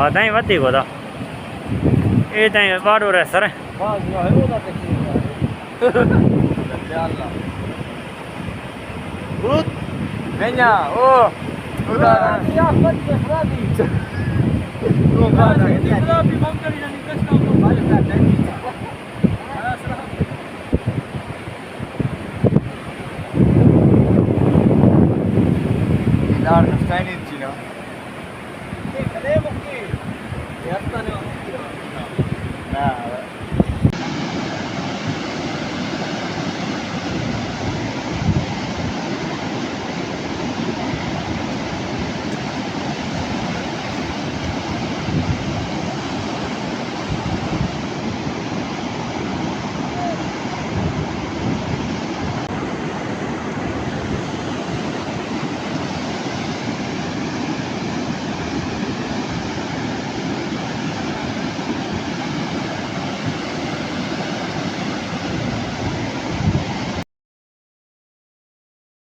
ताईं वधीक होता ये ताईं बाड़ो रे sir Venha, oh, udah. Dar, stai in giro. Che credo che